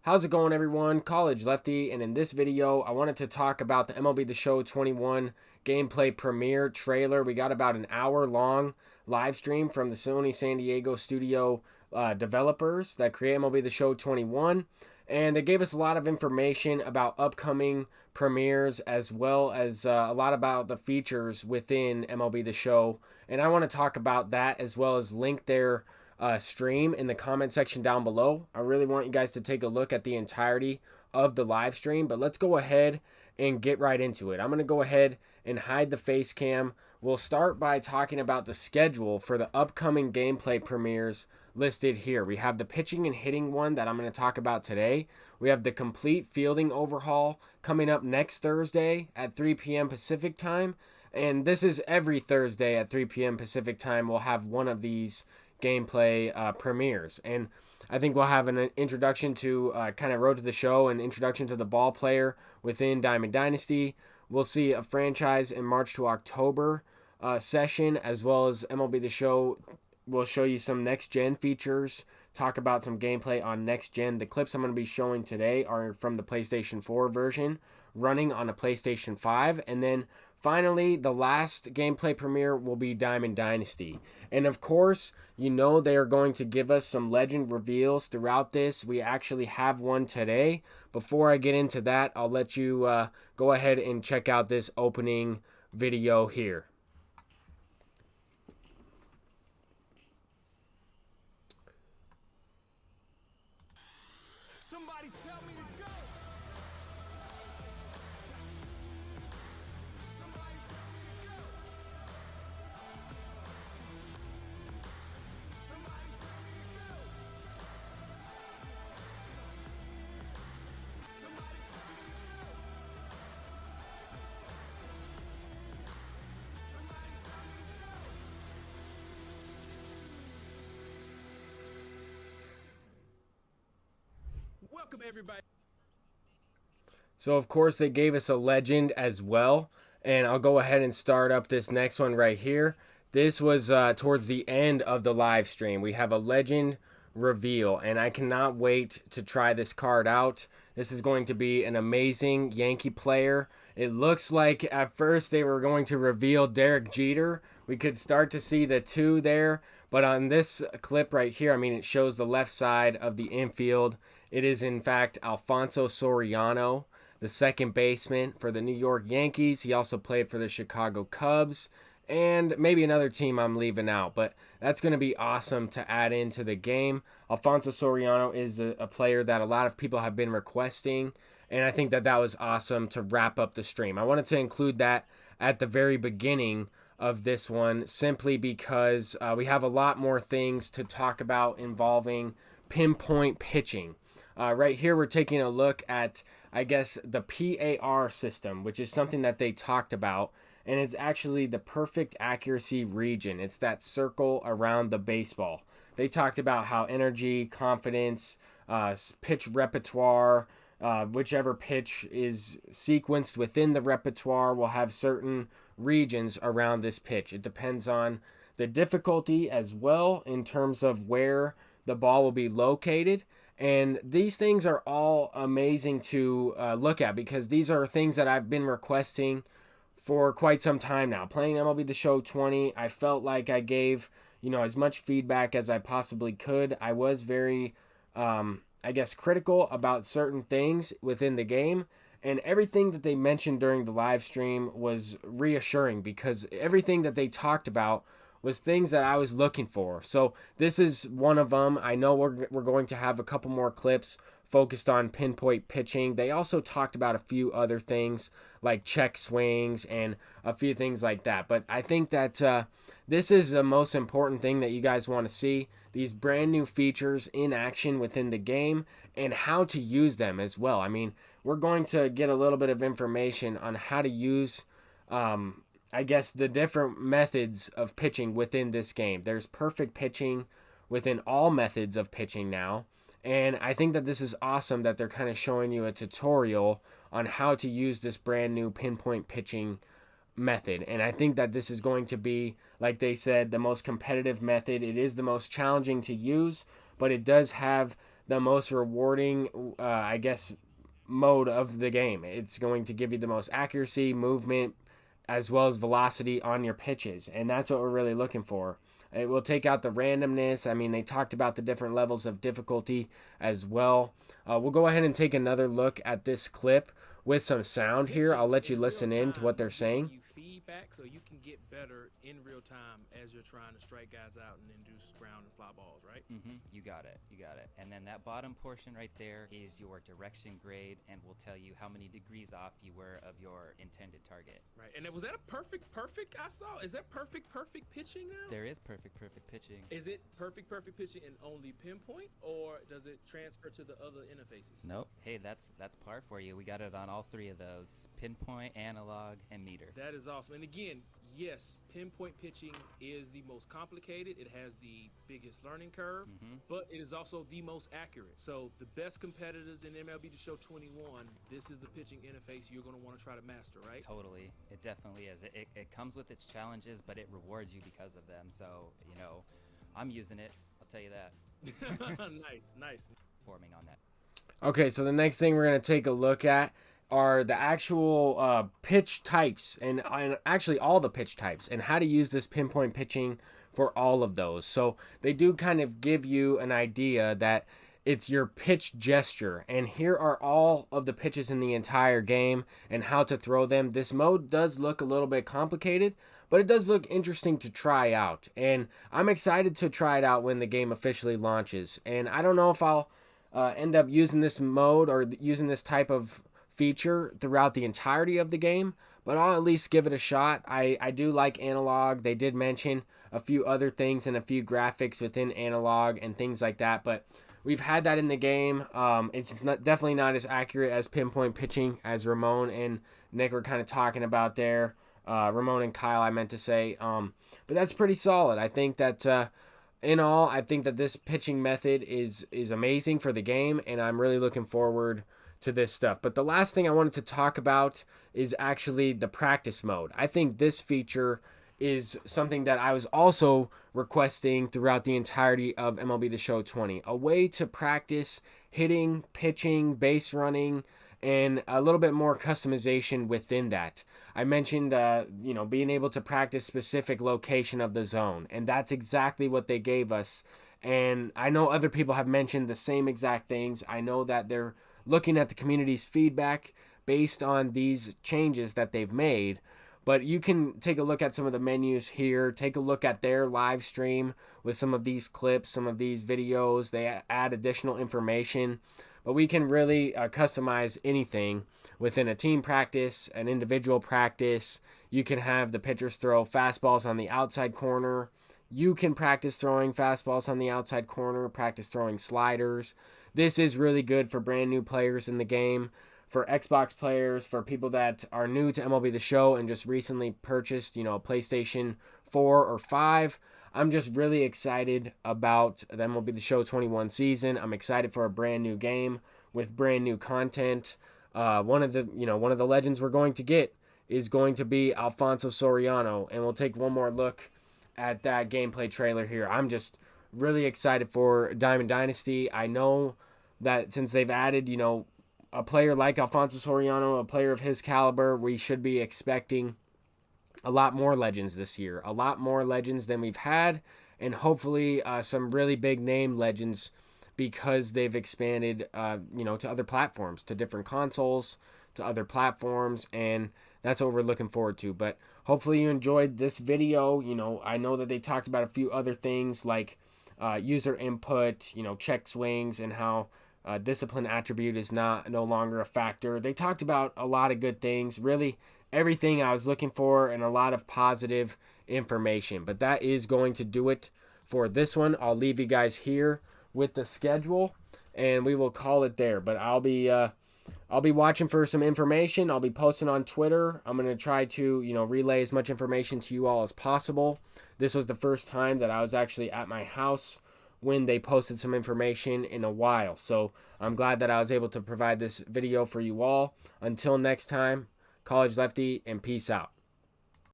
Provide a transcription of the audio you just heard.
How's it going, everyone? College Lefty, and in this video I wanted to talk about the MLB The Show 21 gameplay premiere trailer. We got about an hour long live stream from the Sony San Diego studio developers that create MLB The Show 21, and they gave us a lot of information about upcoming premieres as well as a lot about the features within MLB The Show, and I want to talk about that as well as link their stream in the comment section down below. I really want you guys to take a look at the entirety of the live stream, but let's go ahead and get right into it. I'm going to go ahead and hide the face cam. We'll start by talking about the schedule for the upcoming gameplay premieres listed here. We have the pitching and hitting one that I'm going to talk about today. We have the complete fielding overhaul coming up next Thursday at 3 p.m. Pacific time, and this is every Thursday at 3 p.m. Pacific time. We'll have one of these gameplay premieres, and I think we'll have an introduction to kind of road to the show, and introduction to the ball player within Diamond Dynasty. We'll see a franchise in March to October session, as well as MLB The Show will show you some next gen features, talk about some gameplay on next gen. The clips I'm going to be showing today are from the PlayStation 4 version running on a PlayStation 5, and then finally, the last gameplay premiere will be Diamond Dynasty. And of course, you know they are going to give us some legend reveals throughout this. We actually have one today. Before I get into that, I'll let you go ahead and check out this opening video here. Somebody tell me to go. Somebody tell me to go. Somebody tell me to go. Somebody tell me to go. Somebody tell me to go. Welcome everybody. So of course they gave us a legend as well, and I'll go ahead and start up this next one right here. This was towards the end of the live stream. We have a legend reveal, and I cannot wait to try this card out. This is going to be an amazing Yankee player. It looks like at first they were going to reveal Derek Jeter. We could start to see the two there, but on this clip right here, I mean, it shows the left side of the infield. It is in fact Alfonso Soriano, the second baseman for the New York Yankees. He also played for the Chicago Cubs and maybe another team I'm leaving out, but that's going to be awesome to add into the game. Alfonso Soriano is a player that a lot of people have been requesting, and I think that that was awesome to wrap up the stream. I wanted to include that at the very beginning of this one simply because we have a lot more things to talk about involving pinpoint pitching. Right here we're taking a look at, I guess, the PAR system, which is something that they talked about, and it's actually the perfect accuracy region. It's that circle around the baseball. They talked about how energy, confidence, pitch repertoire, whichever pitch is sequenced within the repertoire will have certain regions around this pitch. It depends on the difficulty as well in terms of where the ball will be located. And these things are all amazing to look at because these are things that I've been requesting for quite some time now. Playing MLB The Show 20, I felt like I gave, as much feedback as I possibly could. I was very, I guess, critical about certain things within the game. And everything that they mentioned during the live stream was reassuring because everything that they talked about was things that I was looking for. So this is one of them. I know we're going to have a couple more clips focused on pinpoint pitching. They also talked about a few other things like check swings and a few things like that. But I think that this is the most important thing that you guys want to see. These brand new features in action within the game and how to use them as well. I mean, we're going to get a little bit of information on how to use I guess the different methods of pitching within this game. There's perfect pitching within all methods of pitching now. And I think that this is awesome that they're kind of showing you a tutorial on how to use this brand new pinpoint pitching method. And I think that this is going to be, like they said, the most competitive method. It is the most challenging to use, but it does have the most rewarding, I guess, mode of the game. It's going to give you the most accuracy, movement, as well as velocity on your pitches, and that's what we're really looking for. It will take out the randomness. I mean, they talked about the different levels of difficulty as well. We'll go ahead and take another look at this clip with some sound here. I'll let you listen in to what they're saying. You feedback so you can get better in real time as you're trying to strike guys out and induce ground and fly balls, right? You got it. You got it. And then that bottom portion right there is your direction grade and will tell you how many degrees off you were of your intended target. Right. And was that a perfect I saw? Is that perfect pitching now? There is perfect pitching. Is it perfect pitching in only Pinpoint, or does it transfer to the other interfaces? Nope. Hey, that's par for you. We got it on all three of those: Pinpoint, Analog, and Meter. That is awesome. And again, yes, Pinpoint pitching is the most complicated. It has the biggest learning curve, but it is also the most accurate. So the best competitors in MLB The Show 21, this is the pitching interface you're going to want to try to master, right? Totally. It definitely is. It comes with its challenges, but it rewards you because of them. So, I'm using it. I'll tell you that. Nice. Forming on that. Okay, so the next thing we're going to take a look at are the actual pitch types and actually all the pitch types and how to use this Pinpoint pitching for all of those. So they do kind of give you an idea that it's your pitch gesture, and here are all of the pitches in the entire game and how to throw them. This mode does look a little bit complicated, but it does look interesting to try out, and I'm excited to try it out when the game officially launches. And I don't know if I'll end up using this mode or using this type of feature throughout the entirety of the game, but I'll at least give it a shot. I do like Analog. They did mention a few other things and a few graphics within Analog and things like that, but we've had that in the game. It's definitely not as accurate as Pinpoint pitching as Ramon and Nick were kind of talking about there. Ramon and Kyle, I meant to say. But that's pretty solid. I think that in all, I think that this pitching method is amazing for the game, and I'm really looking forward to this stuff. But the last thing I wanted to talk about is actually the practice mode. I think this feature is something that I was also requesting throughout the entirety of MLB The Show 20. A way to practice hitting, pitching, base running, and a little bit more customization within that. I mentioned, being able to practice specific location of the zone, and that's exactly what they gave us. And I know other people have mentioned the same exact things. I know that they're looking at the community's feedback based on these changes that they've made. But you can take a look at some of the menus here. Take a look at their live stream with some of these clips, some of these videos. They add additional information. But we can really customize anything within a team practice, an individual practice. You can have the pitchers throw fastballs on the outside corner. You can practice throwing fastballs on the outside corner, practice throwing sliders. This is really good for brand new players in the game, for Xbox players, for people that are new to MLB The Show and just recently purchased, a PlayStation 4 or 5. I'm just really excited about the MLB The Show 21 season. I'm excited for a brand new game with brand new content. One of the legends we're going to get is going to be Alfonso Soriano, and we'll take one more look at that gameplay trailer here. I'm just really excited for Diamond Dynasty. I know that since they've added, a player like Alfonso Soriano, a player of his caliber, we should be expecting a lot more legends this year. A lot more legends than we've had, and hopefully some really big name legends because they've expanded, to other platforms, to different consoles, to other platforms, and that's what we're looking forward to. But hopefully you enjoyed this video. I know that they talked about a few other things like user input, check swings, and how discipline attribute is no longer a factor. They talked about a lot of good things, really everything I was looking for, and a lot of positive information. But that is going to do it for this one. I'll leave you guys here with the schedule, and we will call it there. But I'll be watching for some information. I'll be posting on Twitter. I'm going to try to, relay as much information to you all as possible. This was the first time that I was actually at my house when they posted some information in a while. So I'm glad that I was able to provide this video for you all. Until next time, College Lefty, and peace out.